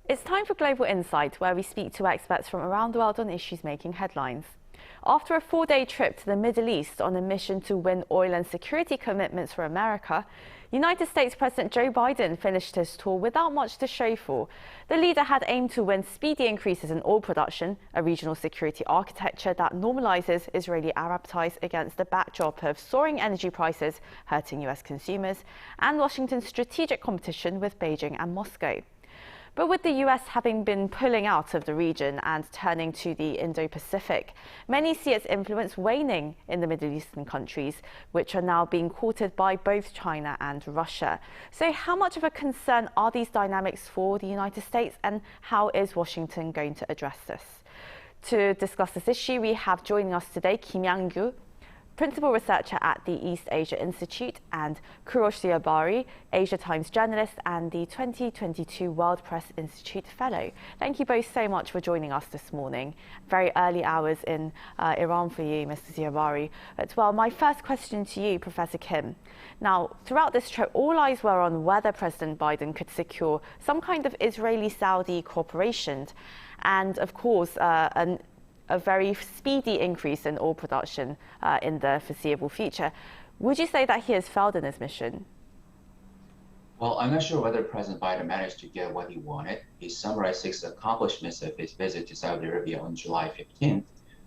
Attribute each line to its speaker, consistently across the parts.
Speaker 1: It's time for Global Insight, where we speak to experts from around the world on issues making headlines. After a 4-day trip to the Middle East on a mission to win oil and security commitments for America, United States President Joe Biden finished his tour without much to show for. The leader had aimed to win speedy increases in oil production, a regional security architecture that normalizes Israeli-Arab ties against the backdrop of soaring energy prices hurting US consumers, and Washington's strategic competition with Beijing and Moscow. But with the US having been pulling out of the region and turning to the Indo-Pacific, many see its influence waning in the Middle Eastern countries, which are now being courted by both China and Russia. So how much of a concern are these dynamics for the United States, and how is Washington going to address this? To discuss this issue, we have joining us today KIM Yang-gyu, Principal Researcher at the East Asia Institute, and Kourosh Ziabari, Asia Times journalist and the 2022 World Press Institute Fellow. Thank you both so much for joining us this morning. Very early hours in Iran for you, Mr. Ziabari. But well, my first question to you, Professor Kim. Now, throughout this trip, all eyes were on whether President Biden could secure some kind of Israeli-Saudi cooperation, and of course, a very speedy increase in oil production in the foreseeable future. Would you say that he has failed in his mission?
Speaker 2: Well, I'm not sure whether President Biden managed to get what he wanted. He summarized 6 accomplishments of his visit to Saudi Arabia on July 15th,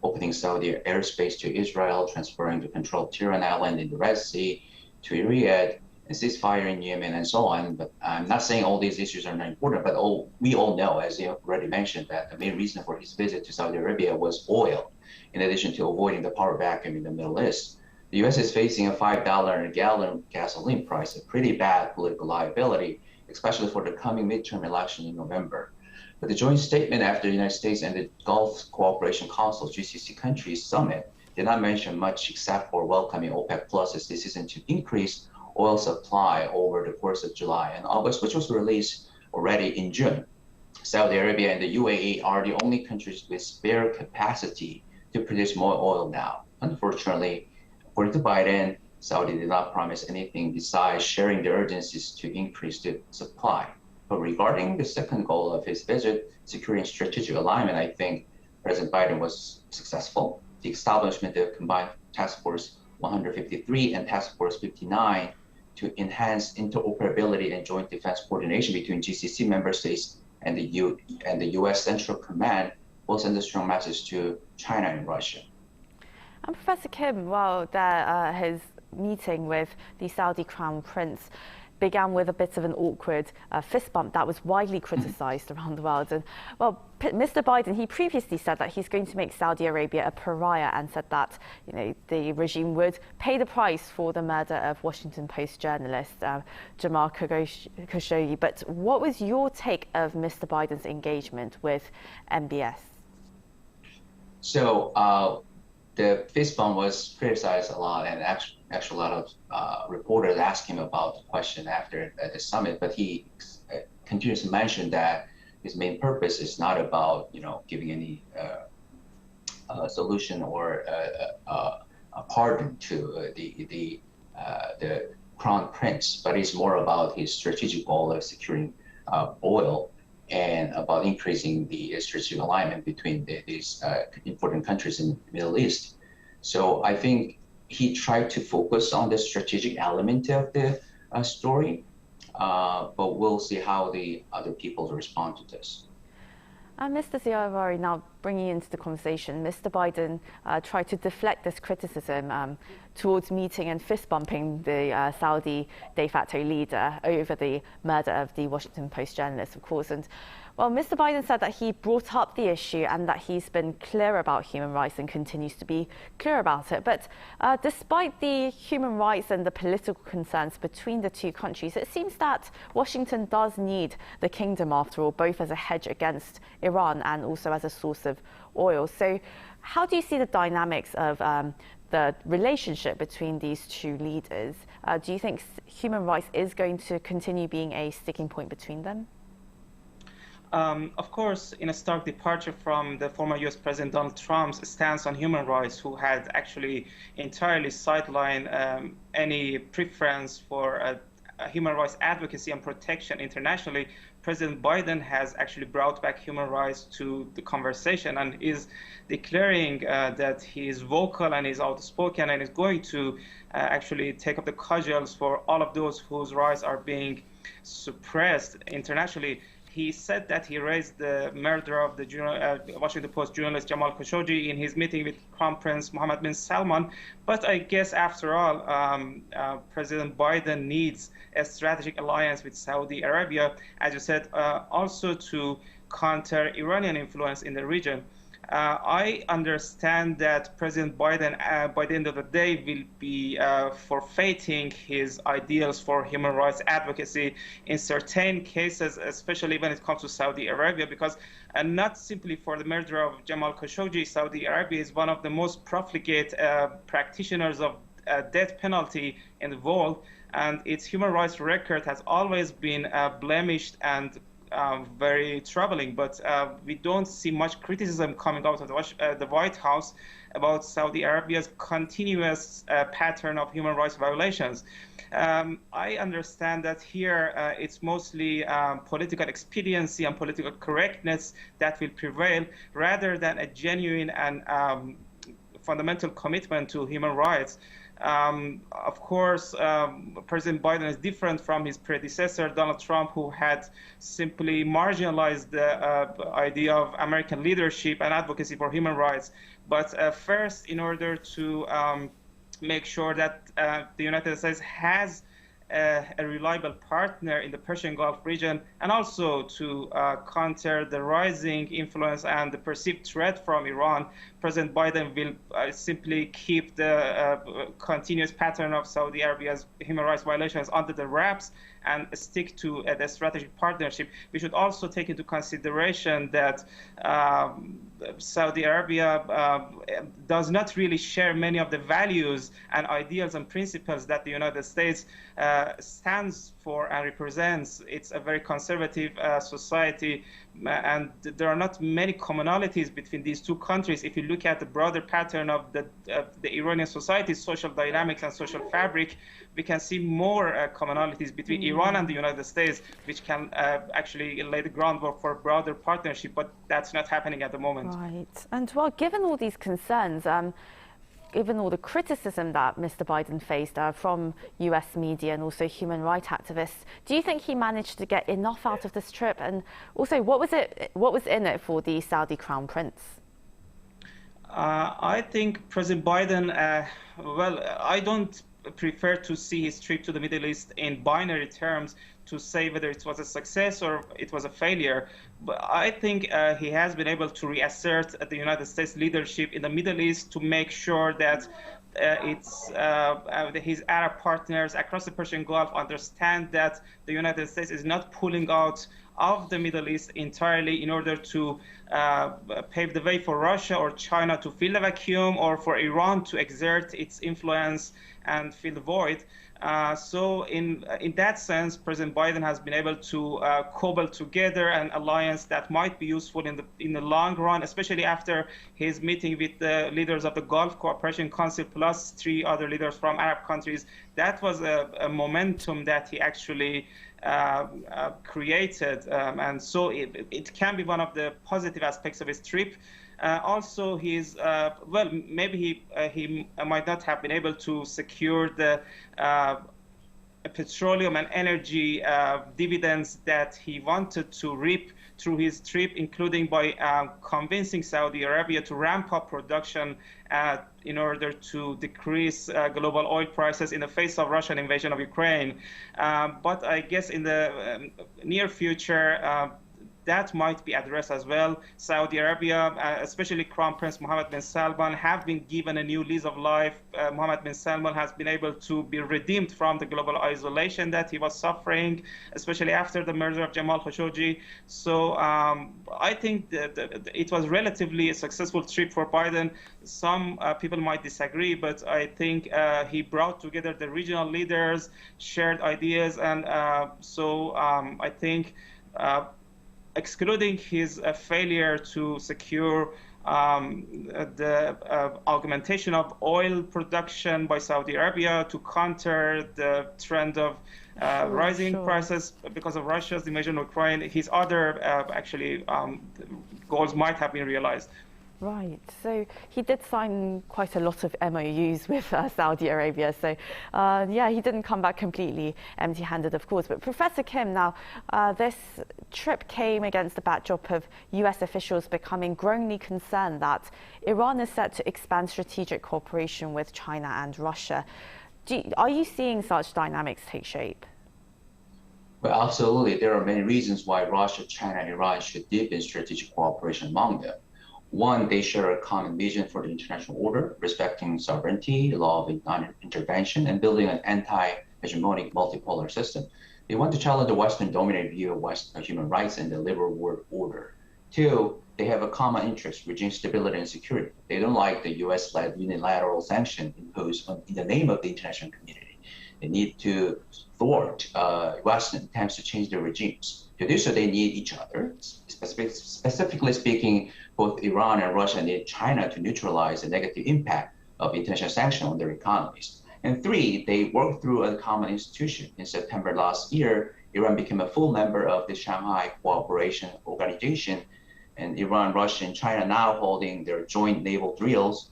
Speaker 2: opening Saudi airspace to Israel, transferring the control of Tiran Island in the Red Sea to Riyadh, and ceasefire in Yemen, and so on. But I'm not saying all these issues are not important, but we all know, as you already mentioned, that the main reason for his visit to Saudi Arabia was oil, in addition to avoiding the power vacuum in the Middle East. The U.S. is facing a $5 a gallon gasoline price, a pretty bad political liability, especially for the coming midterm election in November. But the joint statement after the United States and the Gulf Cooperation Council GCC countries summit did not mention much except for welcoming OPEC Plus's decision to increase oil supply over the course of July and August, which was released already in June. Saudi Arabia and the UAE are the only countries with spare capacity to produce more oil now. Unfortunately, according to Biden, Saudi did not promise anything besides sharing the urgencies to increase the supply. But regarding the second goal of his visit, securing strategic alignment, I think President Biden was successful. The establishment of Combined Task Force 153 and Task Force 59 to enhance interoperability and joint defense coordination between GCC member states and the U.S. Central Command will send a strong message to China and Russia.
Speaker 1: And Professor Kim, well, his meeting with the Saudi Crown Prince began with a bit of an awkward fist bump that was widely criticized around the world. And well, Mr. Biden, he previously said that he's going to make Saudi Arabia a pariah, and said that the regime would pay the price for the murder of Washington Post journalist Jamal Khashoggi. But what was your take of Mr. Biden's engagement with MBS?
Speaker 2: So the fist bump was criticized a lot, and actually a lot of reporters asked him about the question after the summit, but he continues to mention that his main purpose is not about giving any solution or a pardon to the crown prince, but it's more about his strategic goal of securing oil and about increasing the strategic alignment between these important countries in the Middle East. So I think he tried to focus on the strategic element of the story, but we'll see how the other people respond to this.
Speaker 1: Mr. Ziabari, now bringing you into the conversation, Mr. Biden tried to deflect this criticism towards meeting and fist bumping the Saudi de facto leader over the murder of the Washington Post journalist, of course. And well, Mr. Biden said that he brought up the issue and that he's been clear about human rights and continues to be clear about it. But despite the human rights and the political concerns between the two countries, it seems that Washington does need the kingdom, after all, both as a hedge against Iran and also as a source of oil. So how do you see the dynamics of the relationship between these two leaders? Do you think human rights is going to continue being a sticking point between them?
Speaker 3: Of course, in a stark departure from the former US President Donald Trump's stance on human rights, who had actually entirely sidelined any preference for human rights advocacy and protection internationally, President Biden has actually brought back human rights to the conversation and is declaring that he is vocal and is outspoken and is going to actually take up the cudgels for all of those whose rights are being suppressed internationally. He said that he raised the murder of the Washington Post journalist Jamal Khashoggi in his meeting with Crown Prince Mohammed bin Salman. But I guess, after all, President Biden needs a strategic alliance with Saudi Arabia, as you said, also to counter Iranian influence in the region. I understand that President Biden, by the end of the day, will be forfeiting his ideals for human rights advocacy in certain cases, especially when it comes to Saudi Arabia, because not simply for the murder of Jamal Khashoggi, Saudi Arabia is one of the most profligate practitioners of death penalty in the world, and its human rights record has always been blemished and very troubling, but we don't see much criticism coming out of the White House about Saudi Arabia's continuous pattern of human rights violations. I understand that here it's mostly political expediency and political correctness that will prevail rather than a genuine and fundamental commitment to human rights. Of course, President Biden is different from his predecessor, Donald Trump, who had simply marginalized the idea of American leadership and advocacy for human rights. But first, in order to make sure that the United States has a reliable partner in the Persian Gulf region, and also to counter the rising influence and the perceived threat from Iran, President Biden will simply keep the continuous pattern of Saudi Arabia's human rights violations under the wraps and stick to the strategic partnership. We should also take into consideration that Saudi Arabia does not really share many of the values and ideals and principles that the United States stands for and represents. It's a very conservative society, and there are not many commonalities between these two countries. If you look at the broader pattern of the Iranian society's social dynamics and social fabric, we can see more commonalities between Iran and the United States, which can actually lay the groundwork for a broader partnership, but that's not happening at the moment.
Speaker 1: Right. And well, given all these concerns, given all the criticism that Mr. Biden faced from US media and also human rights activists, do you think he managed to get enough out of this trip? And also, what was in it for the Saudi Crown Prince?
Speaker 3: I think President Biden, well, I don't prefer to see his trip to the Middle East in binary terms to say whether it was a success or it was a failure. But I think he has been able to reassert the United States leadership in the Middle East to make sure that his Arab partners across the Persian Gulf understand that the United States is not pulling out of the Middle East entirely in order to pave the way for Russia or China to fill the vacuum, or for Iran to exert its influence and fill the void. So in that sense, President Biden has been able to cobble together an alliance that might be useful in the long run, especially after his meeting with the leaders of the Gulf Cooperation Council plus 3 other leaders from Arab countries. That was a momentum that he actually created, and so it can be one of the positive aspects of his trip. Also, he's well, maybe he might not have been able to secure the petroleum and energy dividends that he wanted to reap through his trip, including by convincing Saudi Arabia to ramp up production in order to decrease global oil prices in the face of Russian invasion of Ukraine. But I guess in the near future, that might be addressed as well. Saudi Arabia, especially Crown Prince Mohammed bin Salman, have been given a new lease of life. Mohammed bin Salman has been able to be redeemed from the global isolation that he was suffering, especially after the murder of Jamal Khashoggi. So I think that it was relatively a successful trip for Biden. Some people might disagree, but I think he brought together the regional leaders, shared ideas, and so I think excluding his failure to secure the augmentation of oil production by Saudi Arabia to counter the trend of rising prices because of Russia's invasion of Ukraine, his other goals might have been realized.
Speaker 1: Right. So he did sign quite a lot of MOUs with Saudi Arabia. So yeah, he didn't come back completely empty-handed, of course. But Professor Kim, now this trip came against the backdrop of US officials becoming growingly concerned that Iran is set to expand strategic cooperation with China and Russia. Are you seeing such dynamics take shape?
Speaker 2: Well, absolutely. There are many reasons why Russia, China, and Iran should deepen strategic cooperation among them. One, they share a common vision for the international order, respecting sovereignty, law of non-intervention, and building an anti-hegemonic multipolar system. They want to challenge the Western-dominated view of Western human rights and the liberal world order. Two, they have a common interest, regional stability and security. They don't like the US-led unilateral sanction imposed in the name of the international community. They need to thwart Western attempts to change their regimes. To do so, they need each other. Specifically speaking, both Iran and Russia need China to neutralize the negative impact of international sanctions on their economies. And three, they work through a common institution. In September last year, Iran became a full member of the Shanghai Cooperation Organization, and Iran, Russia, and China now holding their joint naval drills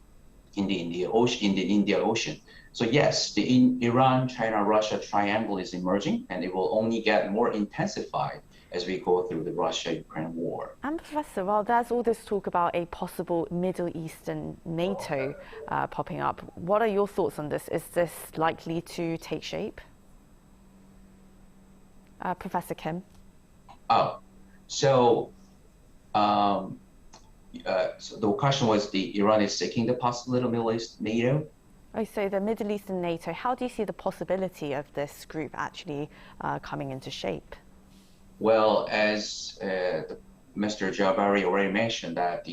Speaker 2: in the Indian Ocean. So yes, the Iran, China, Russia triangle is emerging, and it will only get more intensified as we go through the Russia-Ukraine war.
Speaker 1: And Professor, well, there's all this talk about a possible Middle Eastern NATO popping up. What are your thoughts on this? Is this likely to take shape? Professor Kim?
Speaker 2: So the question was Iran is seeking the possibility of Middle East NATO?
Speaker 1: Oh, so the Middle Eastern NATO, how do you see the possibility of this group actually coming into shape?
Speaker 2: Well, as Mr. Ziabari already mentioned, that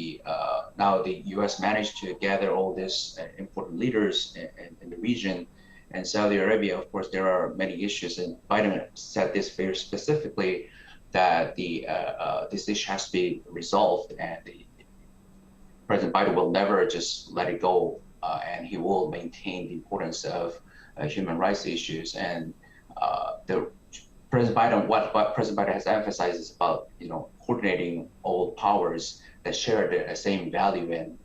Speaker 2: now the U.S. managed to gather all these important leaders in the region, and Saudi Arabia, of course, there are many issues, and Biden said this very specifically, that this issue has to be resolved, and President Biden will never just let it go, and he will maintain the importance of human rights issues. And what President Biden has emphasized is about coordinating all powers that share the same value and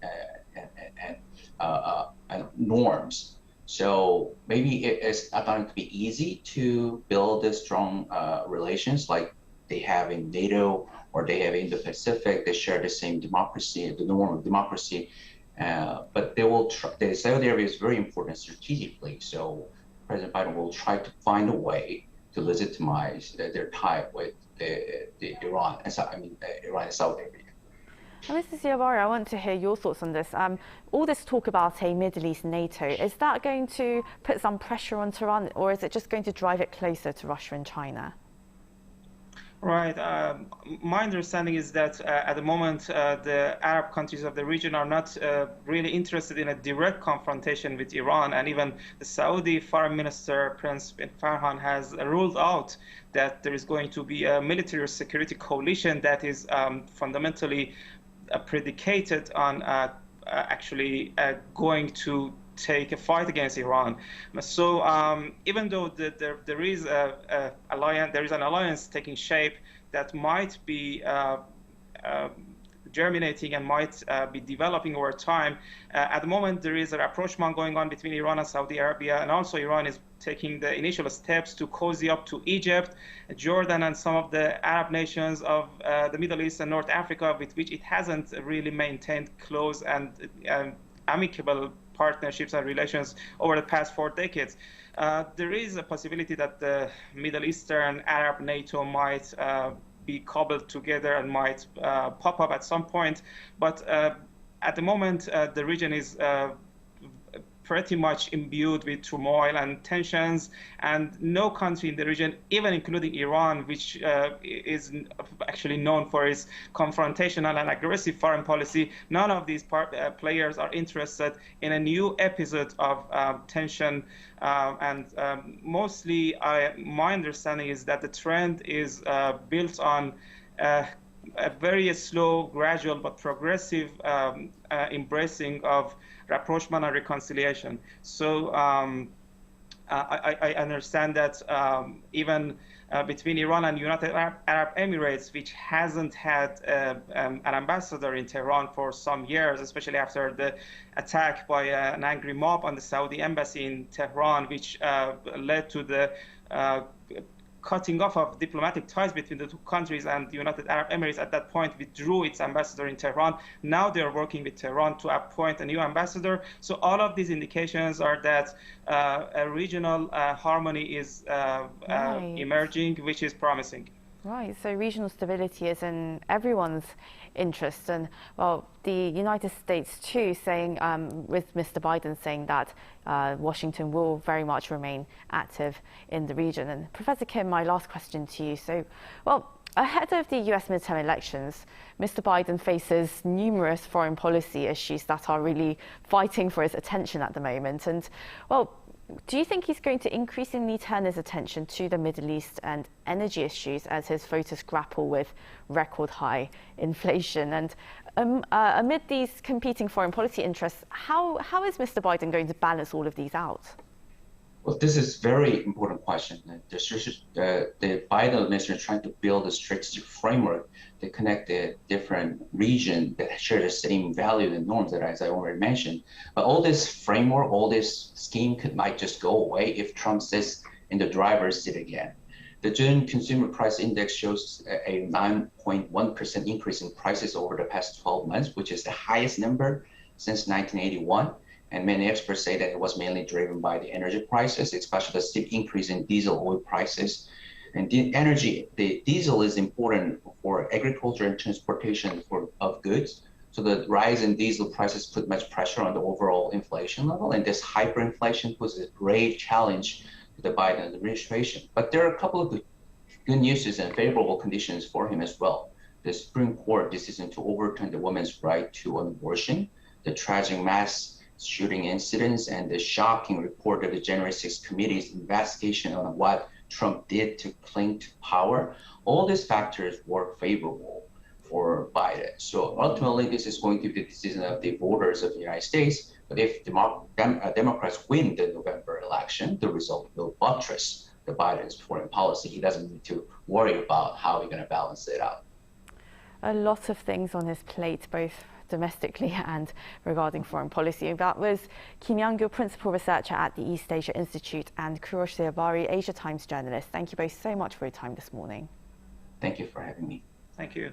Speaker 2: norms. So maybe it's not going to be easy to build the strong relations like they have in NATO or they have in Indo-Pacific. They share the same democracy, the norm of democracy. But they will try. The Saudi Arabia is very important strategically. So President Biden will try to find a way to legitimize their tie with Iran and Saudi Arabia.
Speaker 1: Mr. Ziabari, I want to hear your thoughts on this. All this talk about a Middle East NATO, is that going to put some pressure on Tehran, or is it just going to drive it closer to Russia and China?
Speaker 3: Right. My understanding is that at the moment, the Arab countries of the region are not really interested in a direct confrontation with Iran. And even the Saudi Foreign Minister, Prince bin Farhan, has ruled out that there is going to be a military or security coalition that is fundamentally predicated on actually going to take a fight against Iran. So even though there is an alliance taking shape that might be germinating and might be developing over time, at the moment there is a rapprochement going on between Iran and Saudi Arabia, and also Iran is taking the initial steps to cozy up to Egypt, Jordan, and some of the Arab nations of the Middle East and North Africa, with which it hasn't really maintained close and amicable partnerships and relations over the past 4 decades. There is a possibility that the Middle Eastern Arab NATO might be cobbled together and might pop up at some point. But at the moment, the region is pretty much imbued with turmoil and tensions, and no country in the region, even including Iran, which is actually known for its confrontational and aggressive foreign policy, none of these players are interested in a new episode of tension. Mostly, my understanding is that the trend is built on a very slow, gradual, but progressive embracing of rapprochement and reconciliation. So I understand that even between Iran and United Arab Emirates, which hasn't had an ambassador in Tehran for some years, especially after the attack by an angry mob on the Saudi embassy in Tehran, which led to the cutting off of diplomatic ties between the two countries, and the United Arab Emirates at that point withdrew its ambassador in Tehran. Now they are working with Tehran to appoint a new ambassador. So all of these indications are that a regional harmony is emerging, which is promising.
Speaker 1: Right, so regional stability is in everyone's interest, and well, the United States too, saying with Mr. Biden saying that Washington will very much remain active in the region. And Professor Kim, my last question to you. So, well, ahead of the US midterm elections, Mr. Biden faces numerous foreign policy issues that are really fighting for his attention at the moment. And well, do you think he's going to increasingly turn his attention to the Middle East and energy issues as his voters grapple with record high inflation? And amid these competing foreign policy interests, how is Mr. Biden going to balance all of these out?
Speaker 2: Well, this is a very important question. The Biden administration is trying to build a strategic framework to connect the different regions that share the same value and norms that, as I already mentioned. But all this framework, all this scheme might just go away if Trump sits in the driver's seat again. The June Consumer Price Index shows a 9.1% increase in prices over the past 12 months, which is the highest number since 1981. And many experts say that it was mainly driven by the energy prices, especially the steep increase in diesel oil prices. And the diesel is important for agriculture and transportation of goods. So the rise in diesel prices put much pressure on the overall inflation level. And this hyperinflation poses a great challenge to the Biden administration. But there are a couple of good news and favorable conditions for him as well. The Supreme Court decision to overturn the woman's right to an abortion, the tragic mass shooting incidents, and the shocking report of the January 6th committee's investigation on what Trump did to cling to power, all these factors were favorable for Biden. So ultimately, this is going to be the decision of the voters of the United States. But if Democrats win the November election, the result will buttress the Biden's foreign policy. He doesn't need to worry about how he's going to balance it out.
Speaker 1: A lot of things on his plate, both domestically and regarding foreign policy. That was KIM Yang-gyu, Principal Researcher at the East Asia Institute, and Kourosh Ziabari, Asia Times journalist. Thank you both so much for your time this morning.
Speaker 2: Thank you for having me.
Speaker 3: Thank you.